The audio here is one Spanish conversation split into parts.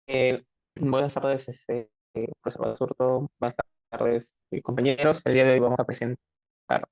Buenas tardes, profesor Basurto. Buenas tardes, compañeros. El día de hoy vamos a presentar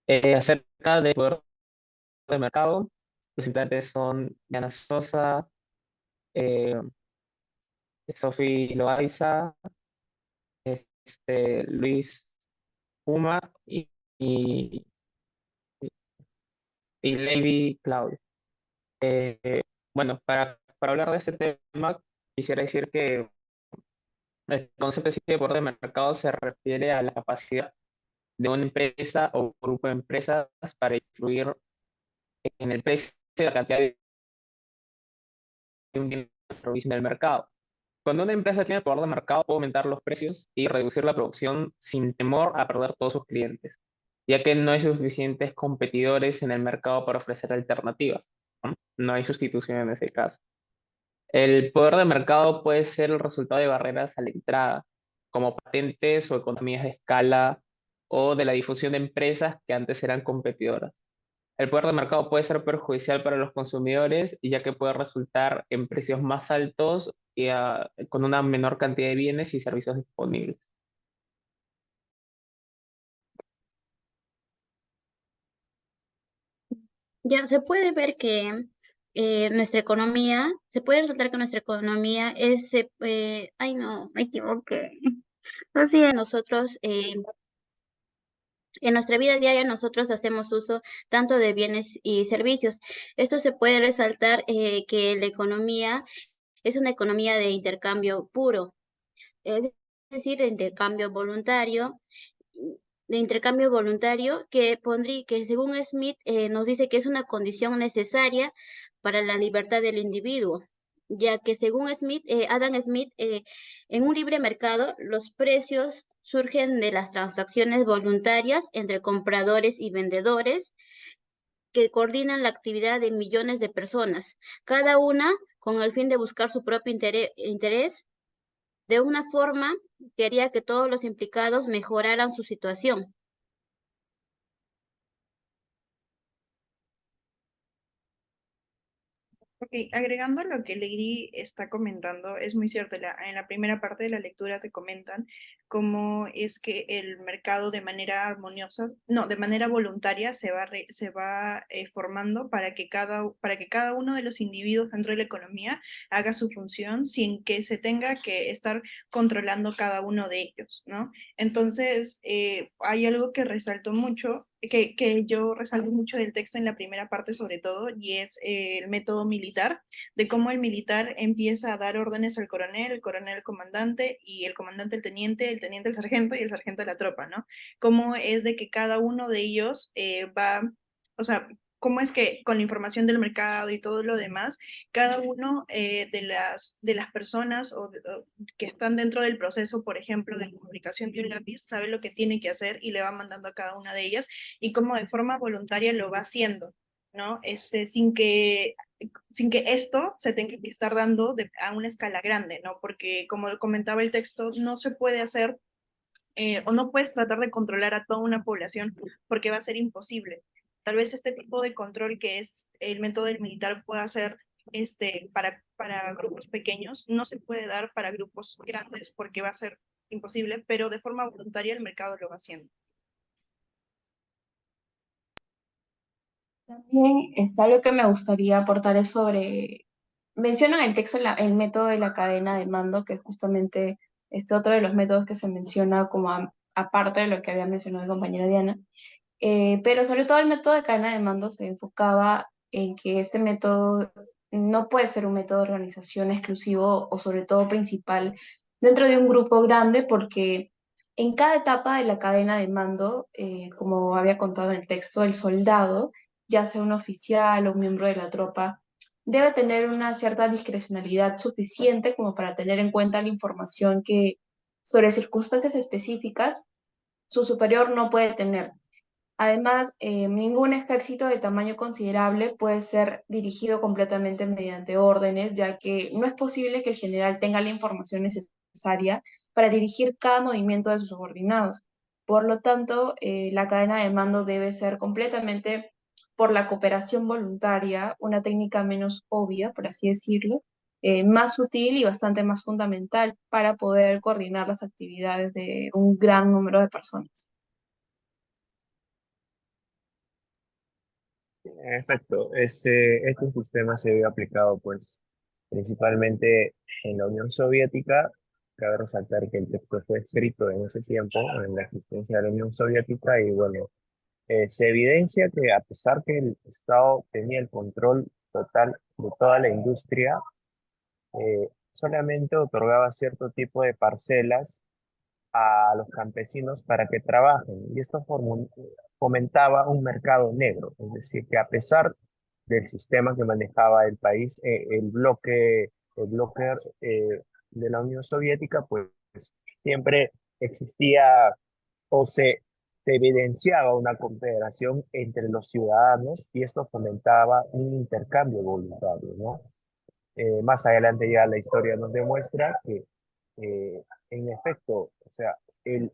acerca del poder de mercado. Los integrantes son Diana Sosa, eh, Sofi Loaiza, Luis Puma y, y Levi Claudio. Bueno, para hablar de este tema, quisiera decir que el concepto de poder de mercado se refiere a la capacidad de una empresa o grupo de empresas para influir en el precio de la cantidad de un bien o servicio en el mercado. Cuando una empresa tiene poder de mercado, puede aumentar los precios y reducir la producción sin temor a perder todos sus clientes, ya que no hay suficientes competidores en el mercado para ofrecer alternativas. ¿No? No hay sustitución en ese caso. El poder de mercado puede ser el resultado de barreras a la entrada, como patentes o economías de escala, o de la difusión de empresas que antes eran competidoras. El poder de mercado puede ser perjudicial para los consumidores, ya que puede resultar en precios más altos y con una menor cantidad de bienes y servicios disponibles. Ya se puede ver que nuestra economía, se puede resaltar que nuestra economía es, ay no, me equivoqué. Así es, nosotros, en nuestra vida diaria nosotros hacemos uso tanto de bienes y servicios. Esto se puede resaltar que la economía es una economía de intercambio puro, es decir, de intercambio voluntario que según Smith nos dice que es una condición necesaria para la libertad del individuo, ya que según Smith, Adam Smith, en un libre mercado los precios surgen de las transacciones voluntarias entre compradores y vendedores que coordinan la actividad de millones de personas, cada una con el fin de buscar su propio interés de una forma que haría que todos los implicados mejoraran su situación. Ok, agregando lo que Lady está comentando, es muy cierto, en la primera parte de la lectura te comentan cómo es que el mercado de manera armoniosa, no, de manera voluntaria se va formando para que cada uno de los individuos dentro de la economía haga su función sin que se tenga que estar controlando cada uno de ellos, ¿no? Entonces, hay algo que resalto mucho, que yo resalto mucho del texto en la primera parte sobre todo, y es el método militar, de cómo el militar empieza a dar órdenes al coronel, el coronel al comandante, y el comandante el teniente al sargento, y el sargento a la tropa, ¿no? Cómo es de que cada uno de ellos o sea, cómo es que con la información del mercado y todo lo demás, cada uno de las personas o que están dentro del proceso, por ejemplo, de la fabricación de un lápiz, sabe lo que tiene que hacer y le va mandando a cada una de ellas y cómo de forma voluntaria lo va haciendo, ¿no? Sin que esto se tenga que estar dando a una escala grande, ¿no? Porque como comentaba el texto, no se puede hacer o no puedes tratar de controlar a toda una población porque va a ser imposible. Tal vez este tipo de control que es el método del militar pueda ser para grupos pequeños, no se puede dar para grupos grandes porque va a ser imposible, pero de forma voluntaria el mercado lo va haciendo. También está algo que me gustaría aportar es sobre, menciona en el texto el método de la cadena de mando, que es justamente este otro de los métodos que se menciona como aparte de lo que había mencionado el compañero Diana. Pero sobre todo el método de cadena de mando se enfocaba en que este método no puede ser un método de organización exclusivo o sobre todo principal dentro de un grupo grande porque en cada etapa de la cadena de mando, como había contado en el texto, el soldado, ya sea un oficial o un miembro de la tropa, debe tener una cierta discrecionalidad suficiente como para tener en cuenta la información que sobre circunstancias específicas su superior no puede tener. Además, ningún ejército de tamaño considerable puede ser dirigido completamente mediante órdenes, ya que no es posible que el general tenga la información necesaria para dirigir cada movimiento de sus subordinados. Por lo tanto, la cadena de mando debe ser completamente por la cooperación voluntaria, una técnica menos obvia, por así decirlo, más útil y bastante más fundamental para poder coordinar las actividades de un gran número de personas. En efecto, este sistema se vio aplicado pues principalmente en la Unión Soviética. Cabe resaltar que el texto fue escrito en ese tiempo, en la existencia de la Unión Soviética, y bueno, se evidencia que a pesar que el Estado tenía el control total de toda la industria, solamente otorgaba cierto tipo de parcelas a los campesinos para que trabajen. Y esto fomentaba un mercado negro, es decir, que a pesar del sistema que manejaba el país, el bloque de la Unión Soviética, pues siempre existía o se evidenciaba una confederación entre los ciudadanos y esto fomentaba un intercambio voluntario, ¿no? Más adelante ya la historia nos demuestra que en efecto, o sea, el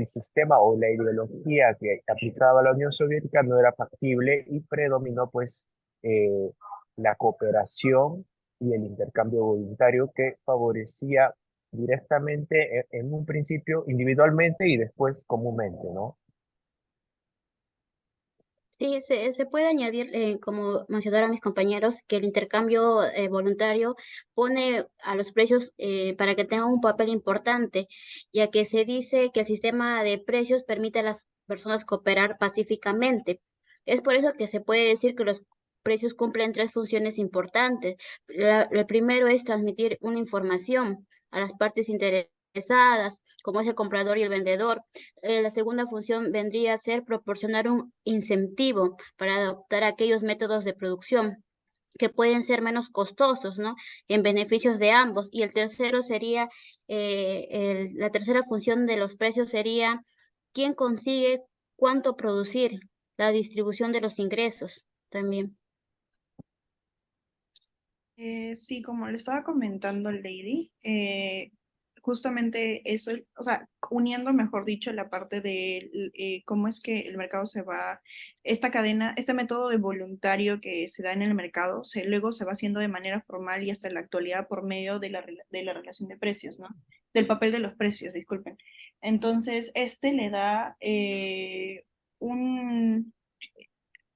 sistema o la ideología que aplicaba la Unión Soviética no era factible y predominó pues eh, la cooperación y el intercambio voluntario que favorecía directamente en un principio individualmente y después comúnmente, ¿no? Sí, se puede añadir, como mencionaron mis compañeros, que el intercambio voluntario pone a los precios para que tengan un papel importante, ya que se dice que el sistema de precios permite a las personas cooperar pacíficamente. Es por eso que se puede decir que los precios cumplen tres funciones importantes. El primero es transmitir una información a las partes interesadas, como es el comprador y el vendedor. La segunda función vendría a ser proporcionar un incentivo para adoptar aquellos métodos de producción que pueden ser menos costosos, ¿no? En beneficios de ambos. Y el tercero sería, la tercera función de los precios sería quién consigue cuánto producir, la distribución de los ingresos también. Sí, como le estaba comentando Lady, justamente eso, o sea, uniendo, mejor dicho, la parte de cómo es que el mercado se va, esta cadena, este método de voluntario que se da en el mercado, luego se va haciendo de manera formal y hasta la actualidad por medio de la relación de precios, ¿no? Del papel de los precios, disculpen. Entonces, este le da un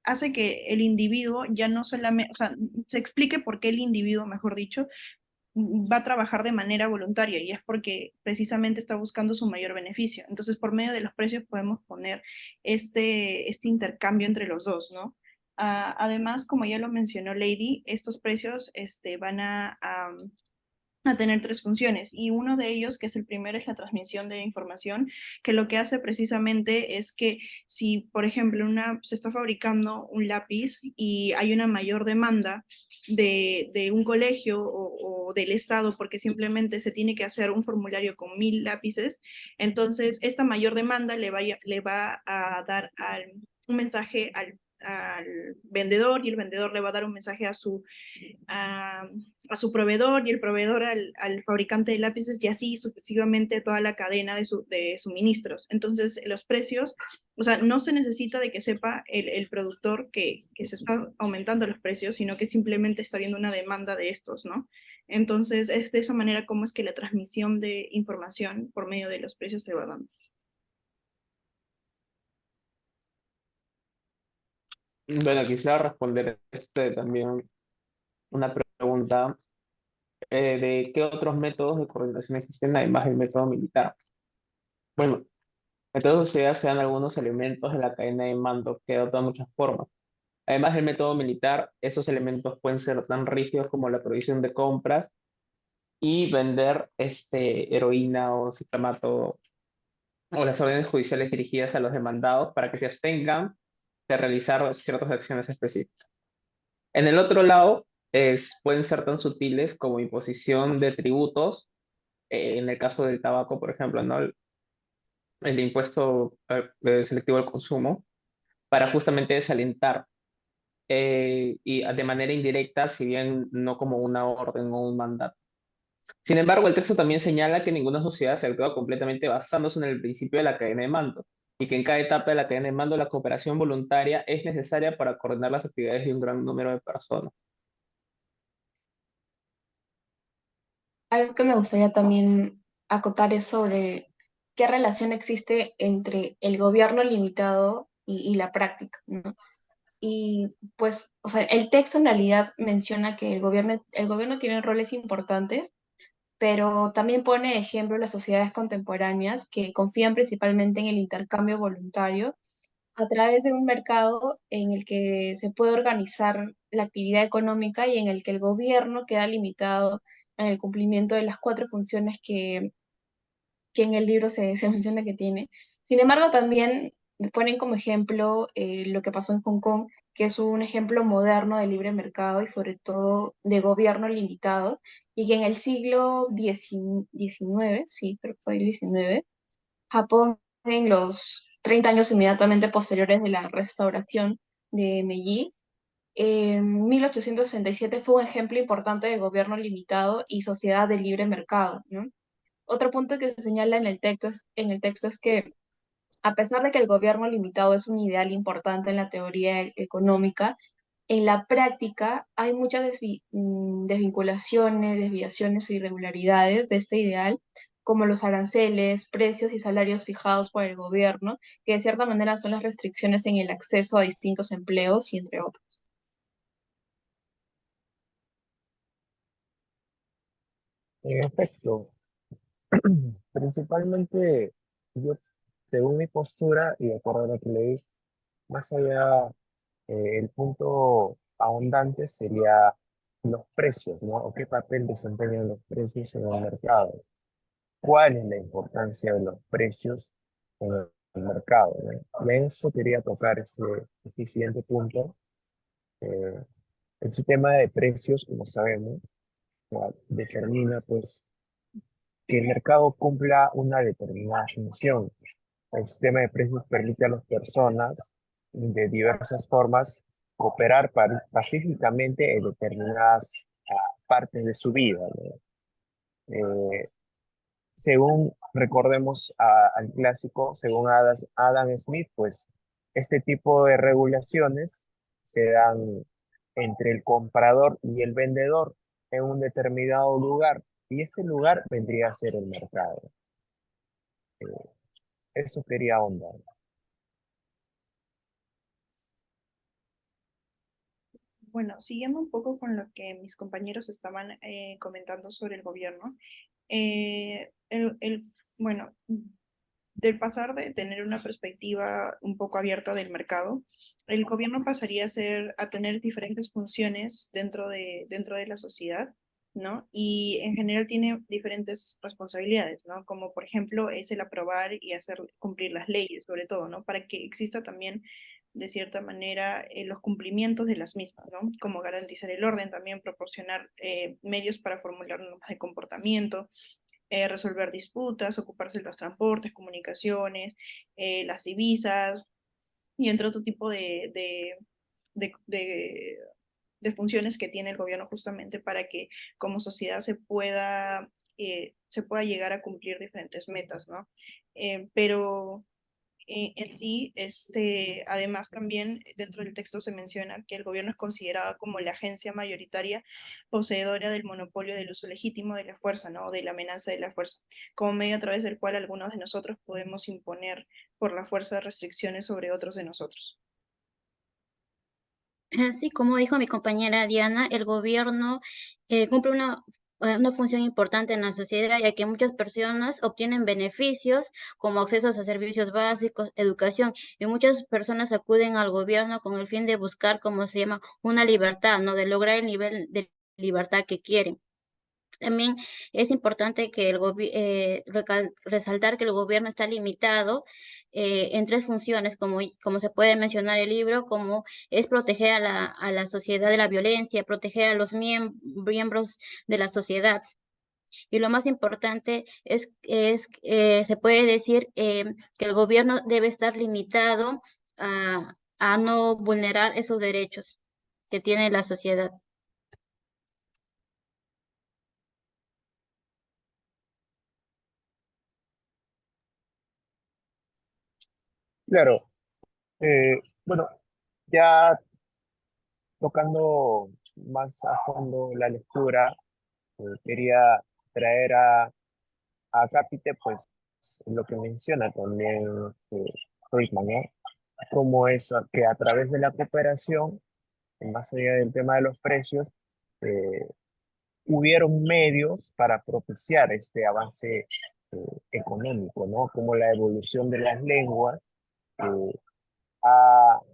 hace que el individuo ya no solamente, o sea, se explique por qué el individuo, mejor dicho, va a trabajar de manera voluntaria y es porque precisamente está buscando su mayor beneficio. Entonces, por medio de los precios podemos poner este intercambio entre los dos, ¿no? Además, como ya lo mencionó Lady, estos precios van a tener tres funciones y uno de ellos, que es el primero, es la transmisión de información, que lo que hace precisamente es que si, por ejemplo, se está fabricando un lápiz y hay una mayor demanda de un colegio o del Estado porque simplemente se tiene que hacer un formulario con 1000 lápices, entonces esta mayor demanda le va a dar un mensaje al vendedor y el vendedor le va a dar un mensaje a su proveedor y el proveedor al fabricante de lápices y así sucesivamente toda la cadena de suministros. Entonces, los precios, o sea, no se necesita de que sepa el productor que se está aumentando los precios, sino que simplemente está viendo una demanda de estos, ¿no? Entonces, es de esa manera como es que la transmisión de información por medio de los precios se va dando. Bueno, quisiera responder también una pregunta de qué otros métodos de coordinación existen además del método militar. Bueno, en toda sociedad se dan algunos elementos de la cadena de mando que adoptan muchas formas. Además del método militar, esos elementos pueden ser tan rígidos como la provisión de compras y vender heroína o ciclamato o las órdenes judiciales dirigidas a los demandados para que se abstengan de realizar ciertas acciones específicas. En el otro lado, pueden ser tan sutiles como imposición de tributos, en el caso del tabaco, por ejemplo, ¿no? El impuesto selectivo al consumo, para justamente desalentar y de manera indirecta, si bien no como una orden o un mandato. Sin embargo, el texto también señala que ninguna sociedad se actúa completamente basándose en el principio de la cadena de mando y que en cada etapa de la cadena de mando la cooperación voluntaria es necesaria para coordinar las actividades de un gran número de personas. Algo que me gustaría también acotar es sobre qué relación existe entre el gobierno limitado y la práctica, ¿no? Y pues, o sea, el texto en realidad menciona que el gobierno tiene roles importantes, pero también pone de ejemplo las sociedades contemporáneas que confían principalmente en el intercambio voluntario a través de un mercado en el que se puede organizar la actividad económica y en el que el gobierno queda limitado en el cumplimiento de las cuatro funciones que en el libro se menciona que tiene. Sin embargo, también ponen como ejemplo lo que pasó en Hong Kong, que es un ejemplo moderno de libre mercado y sobre todo de gobierno limitado, y que en el siglo XIX, sí, creo que fue el 19, Japón en los 30 años inmediatamente posteriores de la restauración de Meiji, en 1867 fue un ejemplo importante de gobierno limitado y sociedad de libre mercado, ¿no? Otro punto que se señala en el texto es que a pesar de que el gobierno limitado es un ideal importante en la teoría económica, en la práctica hay muchas desvinculaciones, desviaciones o irregularidades de este ideal, como los aranceles, precios y salarios fijados por el gobierno, que de cierta manera son las restricciones en el acceso a distintos empleos y entre otros. En efecto, principalmente yo, según mi postura y de acuerdo a lo que leí, más allá, el punto ahondante sería los precios, ¿no? O qué papel desempeñan los precios en el mercado. ¿Cuál es la importancia de los precios en el mercado, ¿no? Y en eso quería tocar este siguiente punto. Eh, el sistema de precios, como sabemos, determina pues que el mercado cumpla una determinada función. El sistema de precios permite a las personas de diversas formas cooperar pacíficamente en determinadas partes de su vida, ¿no? Eh, Según recordemos al clásico, según Adam Smith, pues este tipo de regulaciones se dan entre el comprador y el vendedor en un determinado lugar, y este lugar vendría a ser el mercado. Eh, Eso quería ahondar. Bueno, siguiendo un poco con lo que mis compañeros estaban comentando sobre el gobierno, bueno, del pasar de tener una perspectiva un poco abierta del mercado, el gobierno pasaría a tener diferentes funciones dentro de la sociedad, ¿no? Y en general tiene diferentes responsabilidades, ¿no? Como por ejemplo es el aprobar y hacer cumplir las leyes, sobre todo, ¿no? Para que exista también de cierta manera los cumplimientos de las mismas, ¿no? Como garantizar el orden, también proporcionar medios para formular normas de comportamiento, resolver disputas, ocuparse de los transportes, comunicaciones, las divisas y entre otro tipo de, de, de funciones que tiene el gobierno justamente para que como sociedad se pueda llegar a cumplir diferentes metas, ¿no? Pero en sí, además también dentro del texto se menciona que el gobierno es considerado como la agencia mayoritaria poseedora del monopolio del uso legítimo de la fuerza, ¿no? De la amenaza de la fuerza, como medio a través del cual algunos de nosotros podemos imponer por la fuerza restricciones sobre otros de nosotros. Así como dijo mi compañera Diana, el gobierno cumple una función importante en la sociedad, ya que muchas personas obtienen beneficios como accesos a servicios básicos, educación, y muchas personas acuden al gobierno con el fin de buscar, como se llama, una libertad, ¿no? De lograr el nivel de libertad que quieren. También es importante que resaltar que el gobierno está limitado en tres funciones, como se puede mencionar el libro, como es proteger a la sociedad de la violencia, proteger a los miembros de la sociedad. Y lo más importante se puede decir que el gobierno debe estar limitado a no vulnerar esos derechos que tiene la sociedad. Claro, bueno, ya tocando más a fondo la lectura, quería traer a cápite, pues, lo que menciona también Friedman, ¿no? Como es que a través de la cooperación, más allá del tema de los precios, eh, hubieron medios para propiciar este avance económico, ¿no? Como la evolución de las lenguas eh,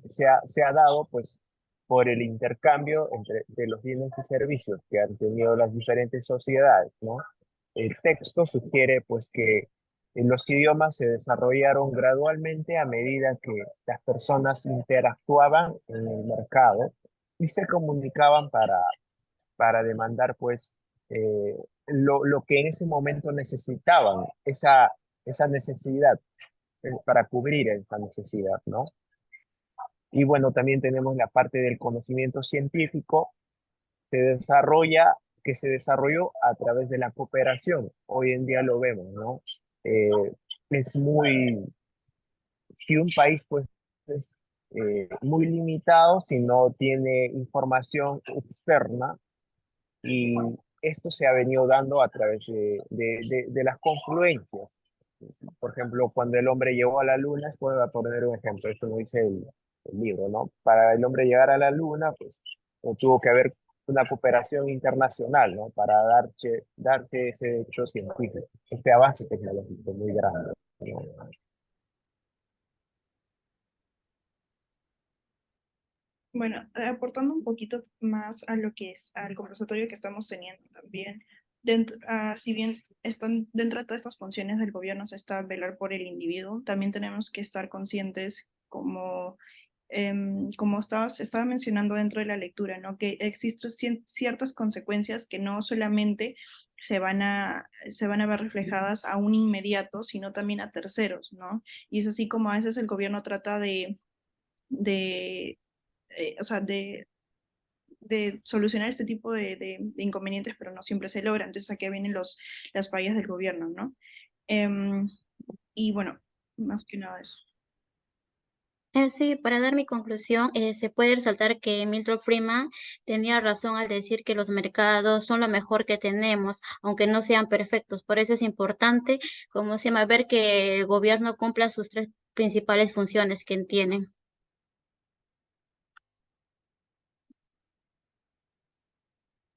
se ha dado, pues, por el intercambio de los bienes y servicios que han tenido las diferentes sociedades, ¿no? El texto sugiere, pues, que los idiomas se desarrollaron gradualmente a medida que las personas interactuaban en el mercado y se comunicaban para demandar, pues, lo que en ese momento necesitaban, esa necesidad, para cubrir esa necesidad, ¿no? Y bueno, también tenemos la parte del conocimiento científico, que se desarrolló a través de la cooperación. Hoy en día lo vemos, ¿no? Eh, es muy, si un país pues es muy limitado, si no tiene información externa, y esto se ha venido dando a través de las confluencias. Por ejemplo, cuando el hombre llegó a la luna, voy a poner un ejemplo, esto lo dice el libro, ¿no? Para el hombre llegar a la luna, pues tuvo que haber una cooperación internacional, ¿no? Para darse ese hecho científico, este avance tecnológico muy grande, ¿no? Bueno, aportando un poquito más a lo que es al conversatorio que estamos teniendo también, dentro, si bien están dentro de todas estas funciones del gobierno se está velar por el individuo, también tenemos que estar conscientes como, como estaba mencionando dentro de la lectura, ¿no? Que existen ciertas consecuencias que no solamente se van a ver reflejadas a un inmediato, sino también a terceros, ¿no? Y es así como a veces el gobierno trata de o sea, de solucionar este tipo de inconvenientes, pero no siempre se logra. Entonces aquí vienen las fallas del gobierno, ¿no? Em, y bueno, más que nada eso. Sí, para dar mi conclusión, se puede resaltar que Milton Friedman tenía razón al decir que los mercados son lo mejor que tenemos, aunque no sean perfectos. Por eso es importante, como se llama, ver que el gobierno cumpla sus tres principales funciones que tienen.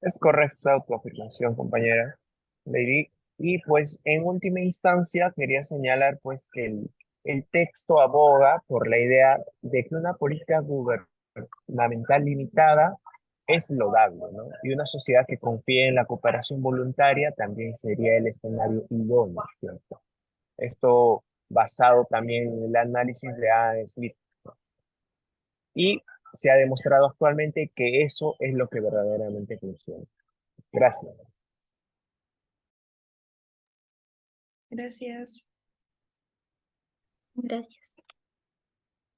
Es correcta tu afirmación, compañera Lady. Y pues en última instancia quería señalar pues que el texto aboga por la idea de que una política gubernamental limitada es lodable, ¿no? Y una sociedad que confíe en la cooperación voluntaria también sería el escenario idóneo, ¿cierto? Esto basado también en el análisis de Adam Smith. Y se ha demostrado actualmente que eso es lo que verdaderamente funciona. Gracias. Gracias. Gracias.